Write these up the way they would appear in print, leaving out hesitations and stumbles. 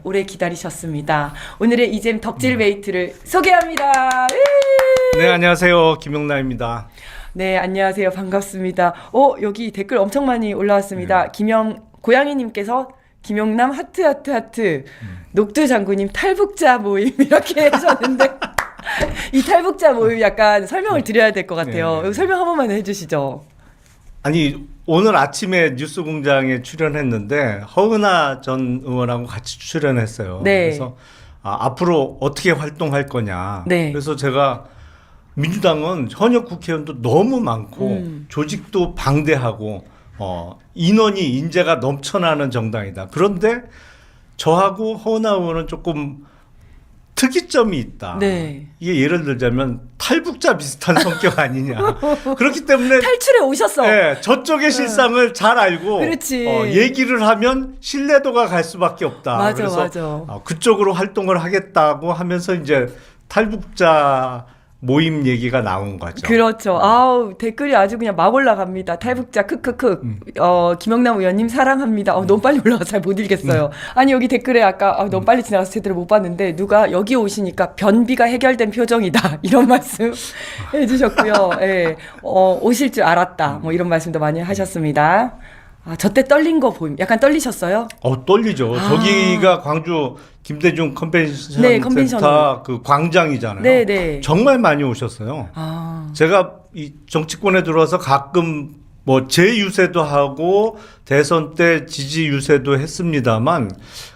오래 기다리셨습니다. 오늘의 이잼 덕질 베이트를 소개합니다. 네, 안녕하세요. 김영남입니다. 네, 안녕하세요. 반갑습니다. 여기 댓글 엄청 많이 올라왔습니다. 고양이님께서 김영남 하트. 녹두 장군님 탈북자 모임 이렇게 하셨는데 이 탈북자 모임 약간 설명을 드려야 될 것 같아요. 네. 설명 한 번만 해주시죠. 아니, 오늘 아침에 뉴스공장에 출연했는데 허은하 전 의원하고 같이 출연했어요. 네. 그래서 앞으로 어떻게 활동할 거냐. 네. 그래서 제가 민주당은 현역 국회의원도 너무 많고 조직도 방대하고 인원이 인재가 넘쳐나는 정당이다. 그런데 저하고 허은하 의원은 조금 특이점이 있다. 네. 이게 예를 들자면 탈북자 비슷한 성격 아니냐. 그렇기 때문에 탈출해 오셨어. 네, 저쪽의 실상을 잘 알고 그렇지. 얘기를 하면 신뢰도가 갈 수밖에 없다. 맞아, 그래서 맞아. 그쪽으로 활동을 하겠다고 하면서 이제 탈북자 모임 얘기가 나온 거죠. 그렇죠. 아우, 댓글이 아주 그냥 막 올라갑니다. 탈북자 크크크. 김영남 의원님 사랑합니다. 너무 빨리 올라가 잘 못 읽겠어요. 아니, 여기 댓글에 아까 너무 빨리 지나가서 제대로 못 봤는데 누가 여기 오시니까 변비가 해결된 표정이다. 이런 말씀 해주셨고요. 예. 오실 줄 알았다. 뭐 이런 말씀도 많이 하셨습니다. 저때 떨린 거 보임. 약간 떨리셨어요? 떨리죠. 저기가 광주 김대중 컨벤션 네, 센터 컨벤션홀. 그 광장이잖아요. 네, 네. 정말 많이 오셨어요. 제가 이 정치권에 들어와서 가끔 뭐 재유세도 하고 대선 때 지지 유세도 했습니다만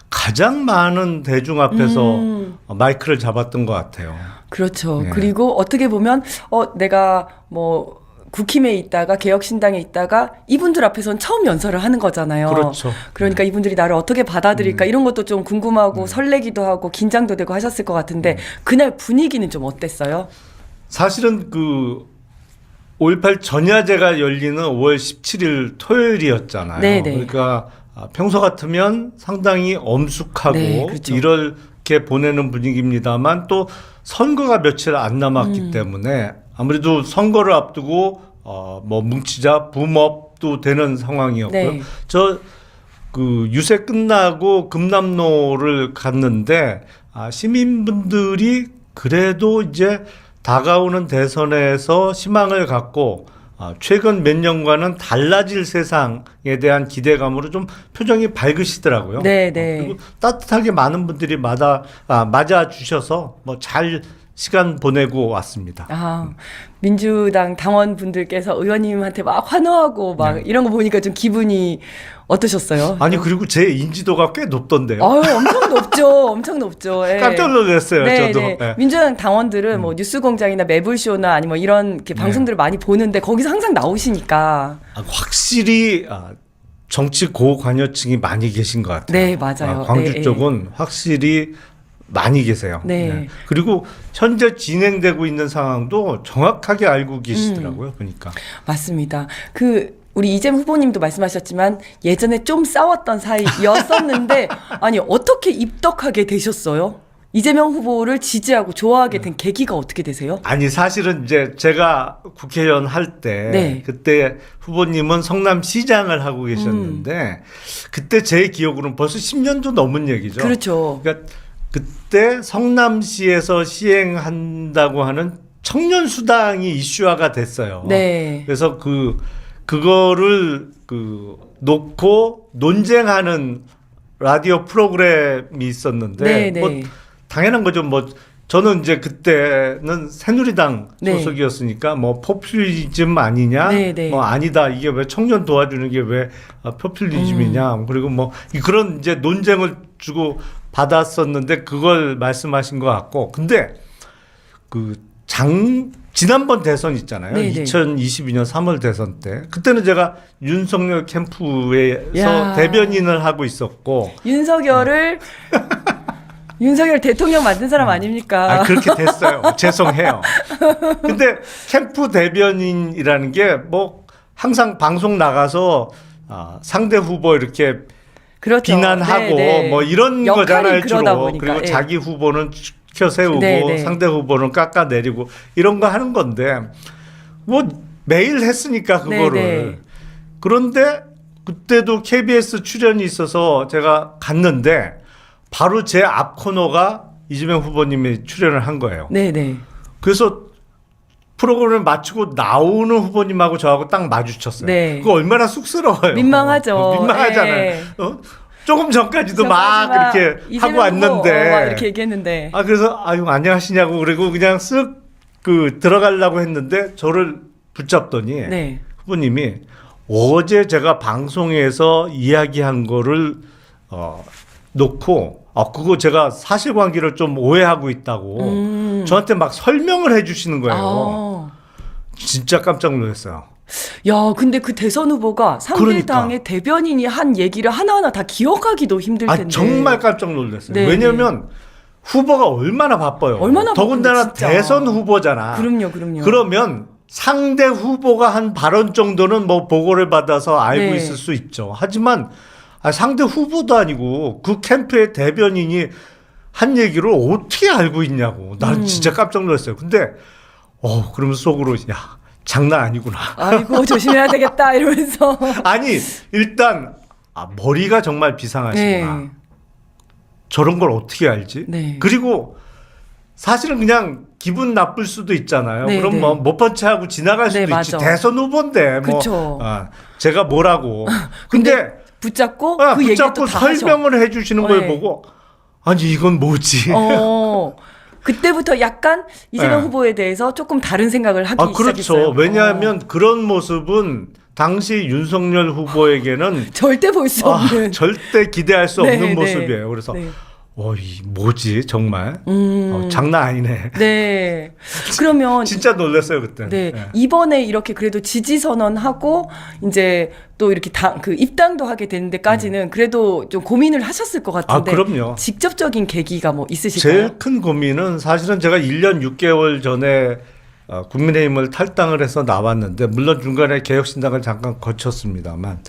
가장 많은 대중 앞에서 마이크를 잡았던 것 같아요. 그렇죠. 네. 그리고 어떻게 보면 내가 뭐 국힘에 있다가 개혁신당에 있다가 이분들 앞에서는 처음 연설을 하는 거잖아요. 그렇죠. 그러니까 이분들이 나를 어떻게 받아들일까 이런 것도 좀 궁금하고 설레기도 하고 긴장도 되고 하셨을 것 같은데 그날 분위기는 좀 어땠어요? 사실은 그 5.18 전야제가 열리는 5월 17일 토요일이었잖아요. 네네. 그러니까 평소 같으면 상당히 엄숙하고 네, 그렇죠. 이렇게 보내는 분위기입니다만 또 선거가 며칠 안 남았기 때문에 아무래도 선거를 앞두고 뭐 뭉치자 붐업도 되는 상황이었고요. 네. 저 그 유세 끝나고 금남로를 갔는데 시민분들이 그래도 이제 다가오는 대선에서 희망을 갖고 최근 몇 년과는 달라질 세상에 대한 기대감으로 좀 표정이 밝으시더라고요. 네, 네. 그리고 따뜻하게 많은 분들이 맞아 주셔서 뭐 잘 시간 보내고 왔습니다. 민주당 당원분들께서 의원님한테 막 환호하고 막 이런 거 보니까 좀 기분이 어떠셨어요? 아니 그리고 제 인지도가 꽤 높던데요. 엄청 높죠. 엄청 높죠. 예. 깜짝 놀랐어요. 네, 저도. 네. 네. 민주당 당원들은 뭐 뉴스공장이나 매불쇼나 아니면 뭐 이런 이렇게 방송들을 많이 보는데 거기서 항상 나오시니까. 확실히 정치 고관여층이 많이 계신 것 같아요. 네, 맞아요. 광주 네, 쪽은 확실히 많이 계세요. 네. 그리고 현재 진행되고 있는 상황도 정확하게 알고 계시더라고요. 보니까. 맞습니다. 우리 이재명 후보님도 말씀하셨지만 예전에 좀 싸웠던 사이였었는데 아니 어떻게 입덕하게 되셨어요? 이재명 후보를 지지하고 좋아하게 된 계기가 어떻게 되세요? 아니 사실은 이제 제가 국회의원 할 때 네. 그때 후보님은 성남시장을 하고 계셨는데 그때 제 기억으로는 벌써 10년도 넘은 얘기죠. 그렇죠. 그러니까 그때 성남시에서 시행한다고 하는 청년수당이 이슈화가 됐어요. 네. 그래서 그거를 놓고 논쟁하는 라디오 프로그램이 있었는데 네, 네. 뭐 당연한 거죠. 뭐 저는 이제 그때는 새누리당 네. 소속이었으니까 뭐 포퓰리즘 아니냐, 네, 네. 뭐 아니다 이게 왜 청년 도와주는 게 왜 포퓰리즘이냐, 그리고 뭐 그런 이제 논쟁을 주고 받았었는데 그걸 말씀하신 것 같고, 근데 지난번 대선 있잖아요. 네, 네. 2022년 3월 대선 때 그때는 제가 윤석열 캠프에서 야. 대변인을 하고 있었고. 윤석열 대통령 만든 사람 아닙니까? 그렇게 됐어요. 죄송해요. 근데 캠프 대변인이라는 게 뭐 항상 방송 나가서 상대 후보 이렇게 그렇죠. 비난하고 네, 네. 뭐 이런 역할이 거잖아요. 그러다 주로. 보니까. 그리고 예. 자기 후보는 치켜 세우고 네, 네. 상대 후보는 깎아내리고 이런 거 하는 건데 뭐 매일 했으니까 그거를. 네, 네. 그런데 그때도 KBS 출연이 있어서 제가 갔는데 바로 제 앞 코너가 이재명 후보님이 출연을 한 거예요. 네네. 그래서 프로그램을 마치고 나오는 후보님하고 저하고 딱 마주쳤어요. 네. 그거 얼마나 쑥스러워요. 민망하죠. 민망하잖아요. 예. 조금 전까지도 막 이렇게 하고 왔는데. 막 이렇게 얘기했는데. 그래서 아유 안녕하시냐고 그리고 그냥 쓱 들어가려고 했는데 저를 붙잡더니 네. 후보님이 어제 제가 방송에서 이야기한 거를 놓고 그거 제가 사실관계를 좀 오해하고 있다고 저한테 막 설명을 해주시는 거예요. 진짜 깜짝 놀랐어요. 야, 근데 그 대선 후보가 상대당의 대변인이 한 얘기를 하나하나 다 기억하기도 힘들 텐데. 정말 깜짝 놀랐어요. 네, 왜냐하면 후보가 얼마나 바빠요. 얼마나 더군다나 진짜. 대선 후보잖아. 그럼요. 그러면 상대 후보가 한 발언 정도는 뭐 보고를 받아서 알고 네. 있을 수 있죠. 하지만 상대 후보도 아니고 그 캠프의 대변인이 한 얘기를 어떻게 알고 있냐고. 나는 진짜 깜짝 놀랐어요. 근데 그러면서 속으로 야 장난 아니구나. 아이고 조심해야 되겠다 이러면서. 아니 일단 머리가 정말 비상하시구나. 네. 저런 걸 어떻게 알지? 네. 그리고 사실은 그냥 기분 나쁠 수도 있잖아요. 네, 그럼 네. 뭐 못펀치하고 지나갈 수도 네, 있지. 맞아. 대선 후보인데 뭐 그쵸. 제가 뭐라고. 근데 붙잡고 그 얘기를 또 붙잡고 다 하셔. 설명을 해주시는 걸 네. 보고 아니 이건 뭐지? 그때부터 약간 이재명 네. 후보에 대해서 조금 다른 생각을 하기 그렇죠. 시작했어요. 왜냐하면 그런 모습은 당시 윤석열 후보에게는 절대 볼 수 없는. 절대 기대할 수 네, 없는 네. 모습이에요. 그래서 네. 이 뭐지 정말 장난 아니네. 네. 그러면 진짜 놀랐어요 그때. 네. 이번에 이렇게 그래도 지지 선언하고 이제 또 이렇게 입당도 하게 되는 데까지는 그래도 좀 고민을 하셨을 것 같은데. 그럼요. 직접적인 계기가 뭐 있으실까요? 제일 큰 고민은 사실은 제가 1년 6개월 전에 국민의힘을 탈당을 해서 나왔는데 물론 중간에 개혁신당을 잠깐 거쳤습니다만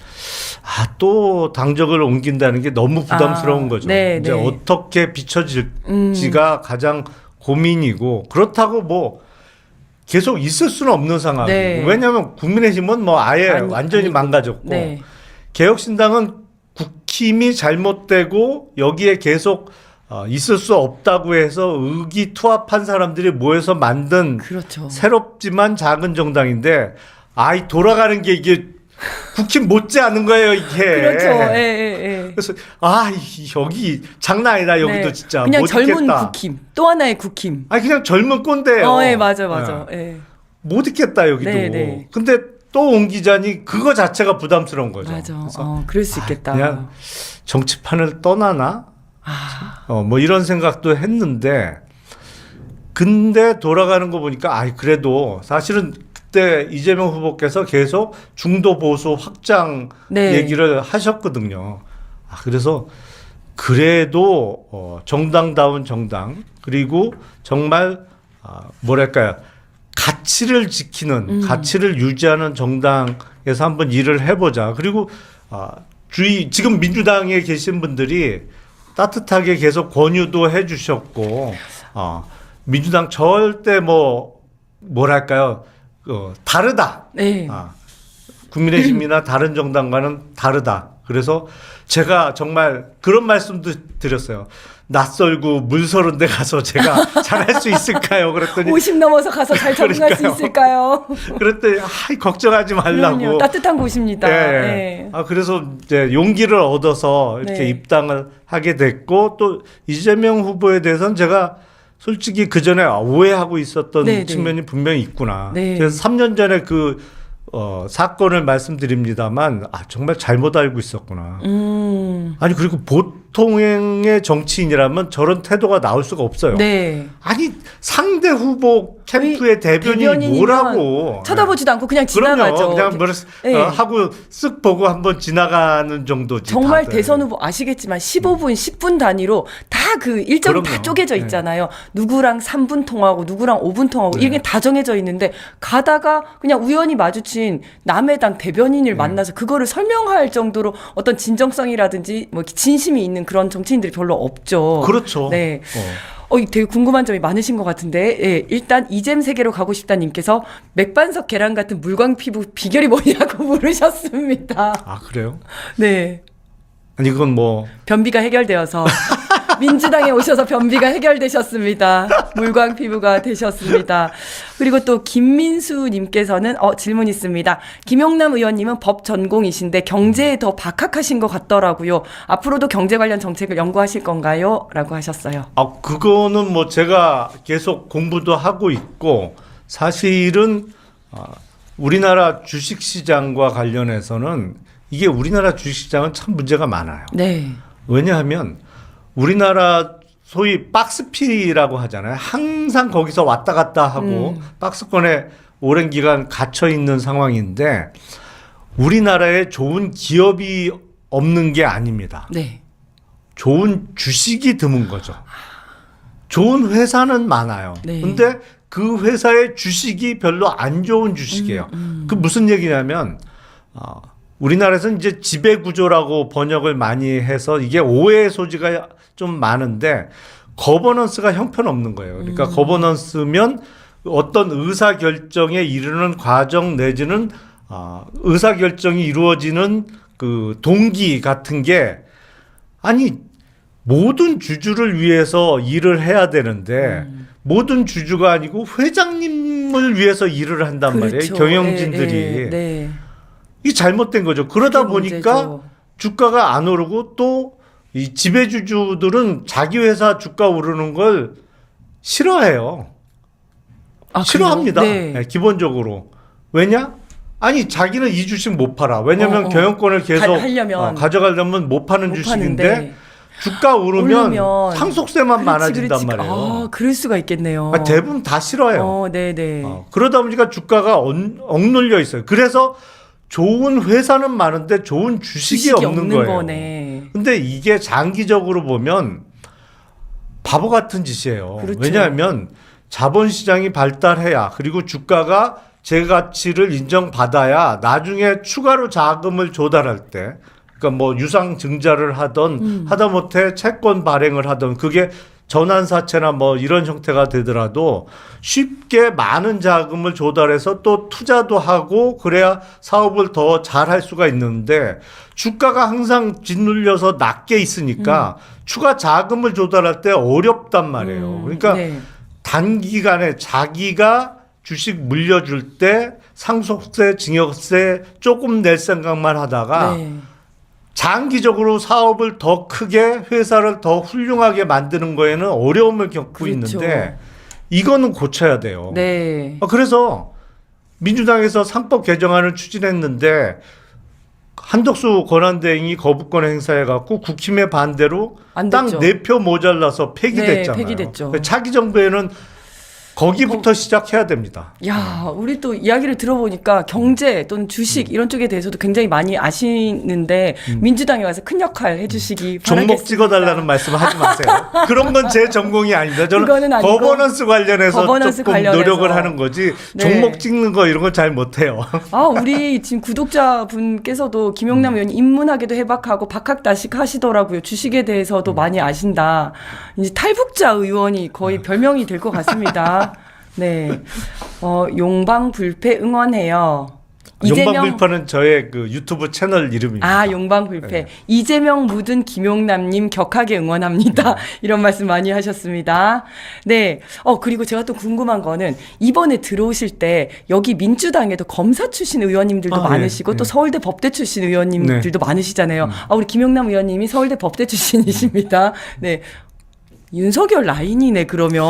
또 당적을 옮긴다는 게 너무 부담스러운 거죠. 네, 이제 네. 어떻게 비춰질지가 가장 고민이고 그렇다고 뭐 계속 있을 수는 없는 상황이고 네. 왜냐하면 국민의힘은 뭐 아예 완전히 아니고. 망가졌고 네. 개혁신당은 국힘이 잘못되고 여기에 계속 있을 수 없다고 해서 의기투합한 사람들이 모여서 만든 그렇죠. 새롭지만 작은 정당인데 돌아가는 게 이게 국힘 못지 않은 거예요 이게. 그렇죠. 예. 그래서 여기 장난 아니다 여기도 네. 진짜 그냥 못 젊은 있겠다. 국힘. 또 하나의 국힘. 그냥 젊은 꼰대예요. 예, 맞아. 예. 못 있겠다 여기도. 네. 근데 또 옮기자니 그거 자체가 부담스러운 거죠. 맞아. 그래서 그럴 수 있겠다. 그냥 정치판을 떠나나? 뭐 이런 생각도 했는데 근데 돌아가는 거 보니까 그래도 사실은 그때 이재명 후보께서 계속 중도 보수 확장 네. 얘기를 하셨거든요. 그래서 그래도 정당다운 정당 그리고 정말 뭐랄까요 가치를 지키는 가치를 유지하는 정당에서 한번 일을 해보자. 그리고 지금 민주당에 계신 분들이 따뜻하게 계속 권유도 해주셨고 민주당 절대 뭐랄까요 다르다. 네. 국민의힘이나 다른 정당과는 다르다. 그래서 제가 정말 그런 말씀도 드렸어요. 낯설고 물서른 데 가서 제가 잘할 수 있을까요? 그랬더니 50 넘어서 가서 잘 적응할 수 있을까요? 그랬더니 걱정하지 말라고. 그럼요. 따뜻한 곳입니다. 예. 네. 그래서 이제 용기를 얻어서 이렇게 네. 입당을 하게 됐고 또 이재명 후보에 대해서는 제가 솔직히 그 전에 오해하고 있었던 네, 측면이 분명히 있구나. 네. 그래서 3년 전에 그 사건을 말씀드립니다만 정말 잘못 알고 있었구나. 아니 그리고 보통의 정치인이라면 저런 태도가 나올 수가 없어요. 네. 아니 상대 후보 캠프의 대변인이 대변인이면 뭐라고 쳐다보지도 않고 그냥 지나가죠. 그럼요. 그냥 네. 하고 쓱 보고 한번 지나가는 정도지. 정말 다들. 대선 후보 아시겠지만 15분, 10분 단위로 다 그 일정이 다 그럼요. 쪼개져 네. 있잖아요. 누구랑 3분 통하고 누구랑 5분 통하고 네. 이게 다 정해져 있는데 가다가 그냥 우연히 마주친 남의 당 대변인을 만나서 그거를 설명할 정도로 어떤 진정성이라든지 뭐 진심이 있는 그런 정치인들이 별로 없죠. 그렇죠. 네. 되게 궁금한 점이 많으신 것 같은데, 예, 일단 이잼 세계로 가고 싶다님께서 맥반석 계란 같은 물광 피부 비결이 뭐냐고 물으셨습니다. 그래요? 네. 아니 그건 뭐 변비가 해결되어서 민주당에 오셔서 변비가 해결되셨습니다. 물광 피부가 되셨습니다. 그리고 또 김민수님께서는 질문 있습니다. 김용남 의원님은 법 전공이신데 경제에 더 박학하신 것 같더라고요. 앞으로도 경제 관련 정책을 연구하실 건가요? 라고 하셨어요. 그거는 뭐 제가 계속 공부도 하고 있고 사실은 우리나라 주식시장과 관련해서는 이게 우리나라 주식시장은 참 문제가 많아요. 네. 왜냐하면 우리나라 소위 박스피라고 하잖아요. 항상 거기서 왔다 갔다 하고 박스권에 오랜 기간 갇혀 있는 상황인데 우리나라에 좋은 기업이 없는 게 아닙니다. 네. 좋은 주식이 드문 거죠. 좋은 회사는 많아요. 네. 근데 그 회사의 주식이 별로 안 좋은 주식이에요. 그 무슨 얘기냐면 우리나라에서는 이제 지배구조라고 번역을 많이 해서 이게 오해의 소지가 좀 많은데 거버넌스가 형편없는 거예요. 그러니까 거버넌스면 어떤 의사결정에 이르는 과정 내지는 의사결정이 이루어지는 그 동기 같은 게 아니 모든 주주를 위해서 일을 해야 되는데 모든 주주가 아니고 회장님을 위해서 일을 한단 그렇죠. 말이에요. 경영진들이. 네. 이게 잘못된 거죠. 그러다 그게 보니까 문제죠. 주가가 안 오르고 또 이 지배주주들은 자기 회사 주가 오르는 걸 싫어해요. 싫어합니다. 네. 네, 기본적으로. 왜냐? 아니 자기는 이 주식 못 팔아. 왜냐하면 경영권을 계속 하려면 가져가려면 못 파는 주식인데 파는데. 주가 오르면 상속세만 그렇지, 많아진단 그렇지. 말이에요. 그럴 수가 있겠네요. 대부분 다 싫어해요. 네네. 그러다 보니까 주가가 억눌려 있어요. 그래서 좋은 회사는 많은데 좋은 주식이 없는 거예요. 거네. 근데 이게 장기적으로 보면 바보 같은 짓이에요. 그렇죠. 왜냐하면 자본시장이 발달해야 그리고 주가가 제 가치를 인정받아야 나중에 추가로 자금을 조달할 때 그러니까 뭐 유상증자를 하던 하다못해 채권 발행을 하던 그게 전환사채나 뭐 이런 형태가 되더라도 쉽게 많은 자금을 조달해서 또 투자도 하고 그래야 사업을 더 잘할 수가 있는데 주가가 항상 짓눌려서 낮게 있으니까 추가 자금을 조달할 때 어렵단 말이에요. 그러니까 네. 단기간에 자기가 주식 물려줄 때 상속세, 징역세 조금 낼 생각만 하다가 네. 장기적으로 사업을 더 크게 회사를 더 훌륭하게 만드는 거에는 어려움을 겪고 그렇죠. 있는데 이거는 고쳐야 돼요. 네. 그래서 민주당에서 상법 개정안을 추진했는데 한덕수 권한대행이 거부권 행사해갖고 국힘의 반대로 안 딱 됐죠. 4표 모자라서 폐기됐잖아요. 네, 폐기됐죠. 차기 정부에는 거기부터 시작해야 됩니다. 야, 우리 또 이야기를 들어보니까 경제 또는 주식 이런 쪽에 대해서도 굉장히 많이 아시는데 민주당에 와서 큰 역할 해주시기 바라겠습니다. 종목 찍어달라는 말씀을 하지 마세요. 그런 건 제 전공이 아닙니다. 저는 그거는 아니고 거버넌스 관련해서 조금 노력을 하는 거지 네. 종목 찍는 거 이런 건 잘 못해요. 우리 지금 구독자분께서도 김용남 의원이 인문학에도 해박하고 박학다식 하시더라고요. 주식에 대해서도 많이 아신다. 이제 탈북자 의원이 거의 별명이 될 것 같습니다. 네. 용방불패 응원해요. 용방불패는 저의 그 유튜브 채널 이름입니다. 용방불패. 네. 이재명 묻은 김용남님 격하게 응원합니다. 이런 말씀 많이 하셨습니다. 네. 그리고 제가 또 궁금한 거는 이번에 들어오실 때 여기 민주당에도 검사 출신 의원님들도 많으시고 네. 또 서울대 법대 출신 의원님들도 많으시잖아요. 우리 김용남 의원님이 서울대 법대 출신이십니다. 네. 윤석열 라인이네, 그러면.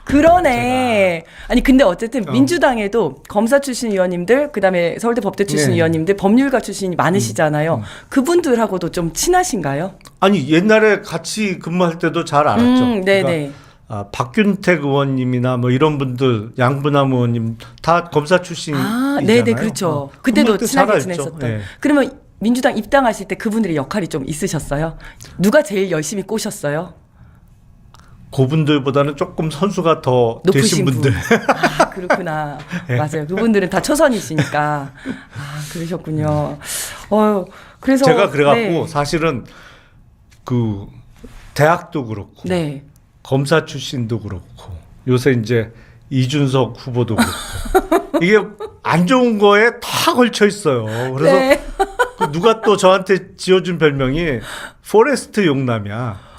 그러네. 아니 근데 어쨌든 민주당에도 검사 출신 의원님들 그다음에 서울대 법대 출신 네. 의원님들 법률가 출신이 많으시잖아요. 그분들하고도 좀 친하신가요? 아니 옛날에 같이 근무할 때도 잘 알았죠. 네네. 그러니까 박균택 의원님이나 뭐 이런 분들 양분남 의원님 다 검사 출신이잖아요. 네네 그렇죠. 그때도 친하게 잘 지냈었던. 네. 그러면 민주당 입당하실 때 그분들의 역할이 좀 있으셨어요? 누가 제일 열심히 꼬셨어요? 그분들보다는 조금 선수가 더 되신 높으신 분들. 그렇구나. 맞아요. 그분들은 다 초선이시니까. 그러셨군요. 그래서 제가 그래갖고 네. 사실은 그 대학도 그렇고 네. 검사 출신도 그렇고 요새 이제 이준석 후보도 그렇고 이게 안 좋은 거에 다 걸쳐 있어요. 그래서 네. 누가 또 저한테 지어준 별명이 포레스트 용남이야.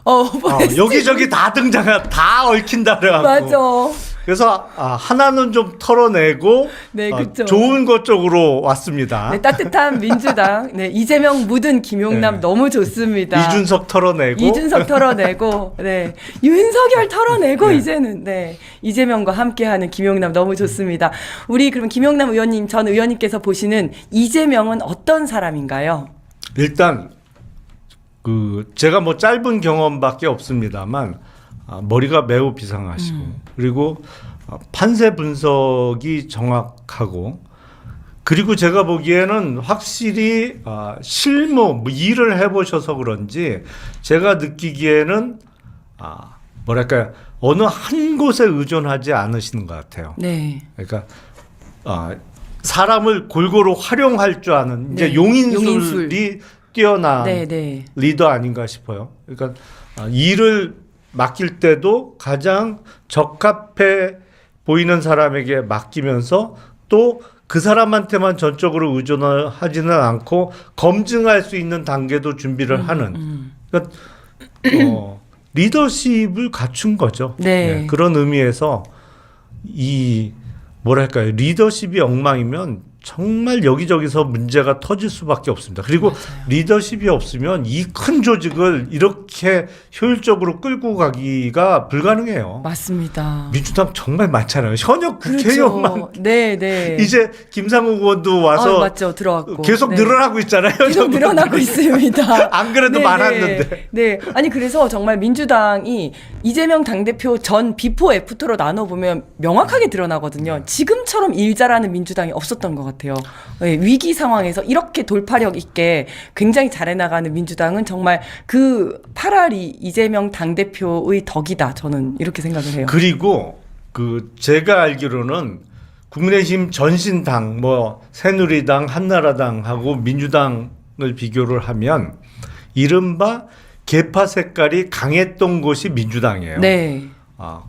여기저기 다 다 얽힌다 그래갖고. 맞아. 그래서 하나는 좀 털어내고 네, 그쵸. 좋은 것 쪽으로 왔습니다. 네, 따뜻한 민주당. 네, 이재명 묻은 김용남 네. 너무 좋습니다. 이준석 털어내고, 네, 윤석열 털어내고 네. 이제는 네, 이재명과 함께하는 김용남 너무 좋습니다. 우리 그럼 김용남 의원님, 전 의원님께서 보시는 이재명은 어떤 사람인가요? 일단 제가 뭐 짧은 경험밖에 없습니다만 머리가 매우 비상하시고 그리고 판세 분석이 정확하고 그리고 제가 보기에는 확실히 실무 뭐 일을 해보셔서 그런지 제가 느끼기에는 뭐랄까요 어느 한 곳에 의존하지 않으시는 것 같아요. 네. 그러니까 사람을 골고루 활용할 줄 아는 이제 네. 용인술이 뛰어난 네, 네. 리더 아닌가 싶어요. 그러니까 일을 맡길 때도 가장 적합해 보이는 사람에게 맡기면서 또 그 사람한테만 전적으로 의존을 하지는 않고 검증할 수 있는 단계도 준비를 하는 그러니까 리더십을 갖춘 거죠. 네. 네, 그런 의미에서 뭐랄까요 리더십이 엉망이면 정말 여기저기서 문제가 터질 수밖에 없습니다. 그리고 맞아요. 리더십이 없으면 이 큰 조직을 이렇게 효율적으로 끌고 가기가 불가능해요. 맞습니다. 민주당 정말 많잖아요. 현역 그렇죠. 국회의원만 네, 네. 이제 김상욱 의원도 와서 맞죠. 들어왔고. 계속 네. 늘어나고 있잖아요. 계속 늘어나고 있습니다. 안 그래도 네, 많았는데. 네. 아니 그래서 정말 민주당이 이재명 당대표 전 비포 애프터로 나눠보면 명확하게 드러나거든요. 지금처럼 일 잘하는 민주당이 없었던 것 같아요. 네, 위기 상황에서 이렇게 돌파력 있게 굉장히 잘해나가는 민주당은 정말 그 파라리 이재명 당대표의 덕이다. 저는 이렇게 생각을 해요. 그리고 제가 알기로는 국민의힘 전신당 뭐 새누리당, 한나라당하고 민주당을 비교를 하면 이른바 계파 색깔이 강했던 곳이 민주당이에요. 네.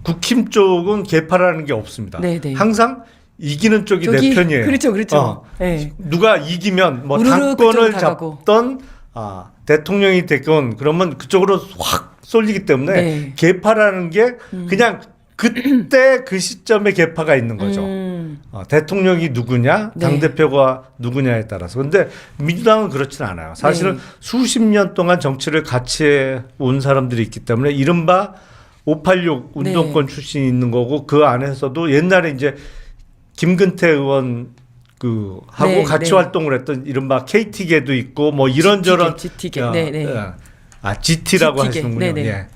국힘 쪽은 계파라는 게 없습니다. 네, 네. 항상 이기는 쪽이 내 편이에요. 그렇죠, 그렇죠. 네. 누가 이기면 뭐 우르르 당권을 그쪽으로 다가고. 잡던 대통령이 됐건 그러면 그쪽으로 확 쏠리기 때문에 네. 계파라는 게 그냥 그때 그 시점에 계파가 있는 거죠. 대통령이 누구냐, 네. 당대표가 누구냐에 따라서. 근데 민주당은 그렇진 않아요. 사실은 네. 수십 년 동안 정치를 같이 해온 사람들이 있기 때문에 이른바 586 운동권 네. 출신이 있는 거고 그 안에서도 옛날에 이제 김근태 의원 하고 네, 같이 네. 활동을 했던 이른바 KT계도 있고 뭐 이런저런 GT계. 네, 네. GT라고 GT계. 하시는군요. 네, 네. 예.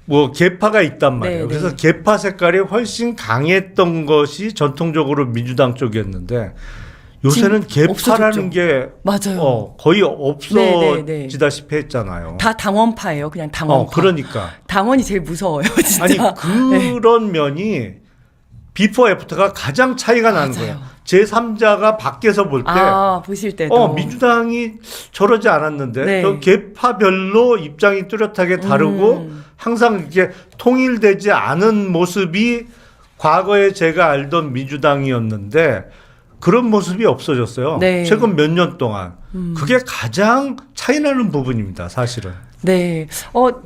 뭐 계파가 있단 말이에요. 네, 그래서 네. 계파 색깔이 훨씬 강했던 것이 전통적으로 민주당 쪽이었는데 요새는 지금 계파라는 없어졌죠. 게 맞아요. 거의 네, 네, 네. 없어지다시피 했잖아요. 다 당원파예요. 그냥 당원파. 그러니까. 당원이 제일 무서워요, 진짜. 아니 네. 그런 면이 비포 애프터가 가장 차이가 나는 맞아요. 거예요. 제3자가 밖에서 볼 때 보실 때도. 민주당이 저러지 않았는데 네. 저 계파별로 입장이 뚜렷하게 다르고 항상 이게 통일되지 않은 모습이 과거에 제가 알던 민주당이었는데 그런 모습이 없어졌어요. 네. 최근 몇 년 동안. 그게 가장 차이나는 부분입니다. 사실은. 네.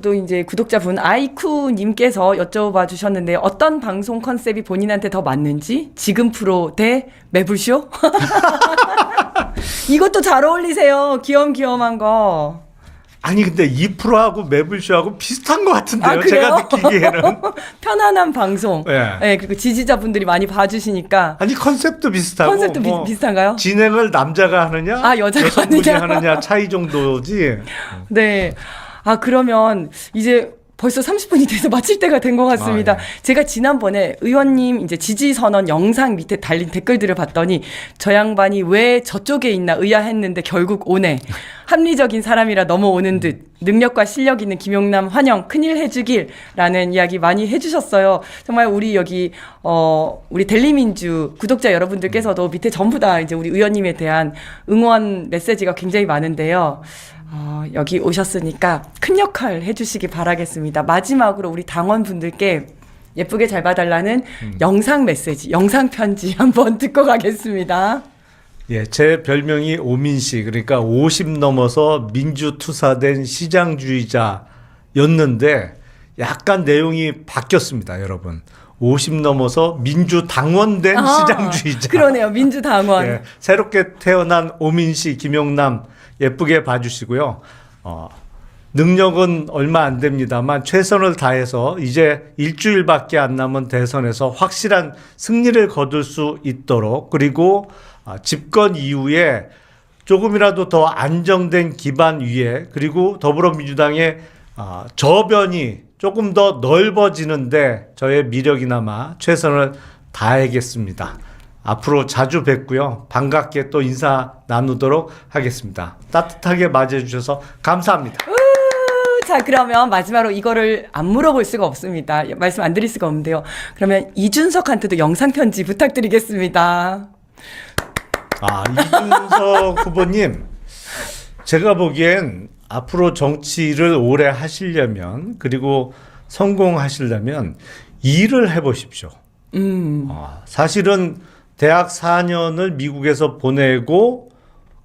또 이제 구독자분 아이쿠님께서 여쭤봐 주셨는데 어떤 방송 컨셉이 본인한테 더 맞는지 지금 프로 대 매불쇼? 이것도 잘 어울리세요. 귀염귀염한 거. 아니 근데 2%하고 매불쇼하고 비슷한 것 같은데요. 그래요? 제가 느끼기에는. 편안한 방송. 예. 네, 그리고 지지자분들이 많이 봐주시니까. 아니 컨셉도 비슷하고 컨셉도 뭐 비슷한가요? 진행을 남자가 하느냐 여자가 여성분이 하느냐. 하느냐 차이 정도지. 네. 그러면 이제 벌써 30분이 돼서 마칠 때가 된 것 같습니다. 예. 제가 지난번에 의원님 이제 지지 선언 영상 밑에 달린 댓글들을 봤더니 저 양반이 왜 저쪽에 있나 의아했는데 결국 오네. 합리적인 사람이라 넘어오는 듯 능력과 실력 있는 김용남 환영 큰일 해주길라는 이야기 많이 해주셨어요. 정말 우리 여기 우리 델리민주 구독자 여러분들께서도 밑에 전부 다 이제 우리 의원님에 대한 응원 메시지가 굉장히 많은데요. 여기 오셨으니까 큰 역할 해주시기 바라겠습니다. 마지막으로 우리 당원분들께 예쁘게 잘 봐달라는 영상 메시지, 영상 편지 한번 듣고 가겠습니다. 예, 제 별명이 오민씨 그러니까 50 넘어서 민주투사된 시장주의자였습니다. 였는데 약간 내용이 바뀌었습니다, 여러분. 50 넘어서 민주당원된 시장주의자. 그러네요. 민주당원. 예, 새롭게 태어난 오민씨, 김용남 예쁘게 봐주시고요. 능력은 얼마 안 됩니다만 최선을 다해서 이제 일주일밖에 안 남은 대선에서 확실한 승리를 거둘 수 있도록, 그리고 집권 이후에 조금이라도 더 안정된 기반 위에, 그리고 더불어민주당의 저변이 조금 더 넓어지는데 저의 미력이나마 최선을 다하겠습니다. 앞으로 자주 뵙고요. 반갑게 또 인사 나누도록 하겠습니다. 따뜻하게 맞이해주셔서 감사합니다. 자, 그러면 마지막으로 이거를 안 물어볼 수가 없습니다. 말씀 안 드릴 수가 없는데요. 그러면 이준석한테도 영상편지 부탁드리겠습니다. 이준석 후보님, 제가 보기엔 앞으로 정치를 오래 하시려면, 그리고 성공하시려면 일을 해보십시오. 사실은 대학 4년을 미국에서 보내고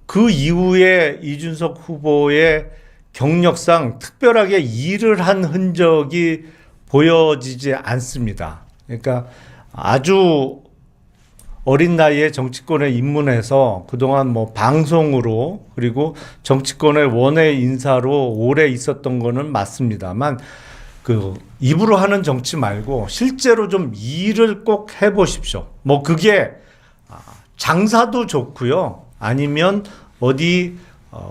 그 이후에 이준석 후보의 경력상 특별하게 일을 한 흔적이 보여지지 않습니다. 그러니까 아주 어린 나이에 정치권에 입문해서 그동안 뭐 방송으로, 그리고 정치권의 원외 인사로 오래 있었던 거는 맞습니다만, 그 입으로 하는 정치 말고 실제로 좀 일을 꼭 해보십시오. 뭐 그게 장사도 좋고요, 아니면 어디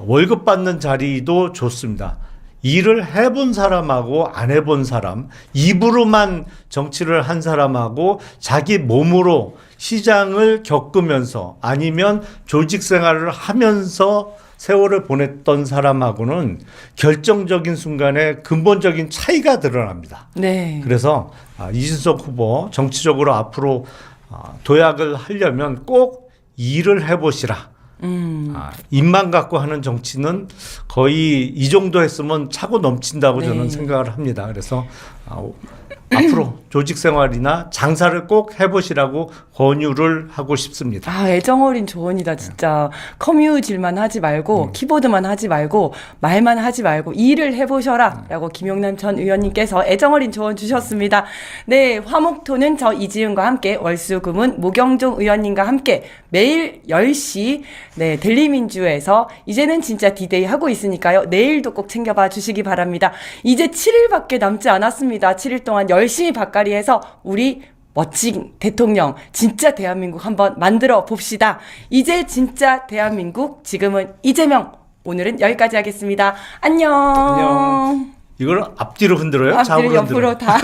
월급 받는 자리도 좋습니다. 일을 해본 사람하고 안 해본 사람, 입으로만 정치를 한 사람하고 자기 몸으로 시장을 겪으면서 아니면 조직 생활을 하면서 세월을 보냈던 사람하고는 결정적인 순간에 근본적인 차이가 드러납니다. 네. 그래서 이준석 후보 정치적으로 앞으로 도약을 하려면 꼭 일을 해보시라. 입만 갖고 하는 정치는 거의 이 정도 했으면 차고 넘친다고 네. 저는 생각을 합니다. 그래서 앞으로 조직 생활이나 장사를 꼭 해보시라고 권유를 하고 싶습니다. 애정어린 조언이다, 진짜. 커뮤질만 하지 말고, 키보드만 하지 말고, 말만 하지 말고, 일을 해보셔라. 라고 김용남 전 의원님께서 애정어린 조언 주셨습니다. 네, 화목토는 저 이지은과 함께, 월수금은 모경종 의원님과 함께 매일 10시, 네, 델리민주에서 이제는 진짜 디데이 하고 있으니까요. 내일도 꼭 챙겨봐 주시기 바랍니다. 이제 7일밖에 남지 않았습니다. 7일 동안 열심히 밭갈이해서 우리 멋진 대통령, 진짜 대한민국 한번 만들어 봅시다. 이제 진짜 대한민국, 지금은 이재명. 오늘은 여기까지 하겠습니다. 안녕. 안녕. 이걸 앞뒤로 흔들어요? 앞뒤로 좌우로 옆으로 흔들어요? 다.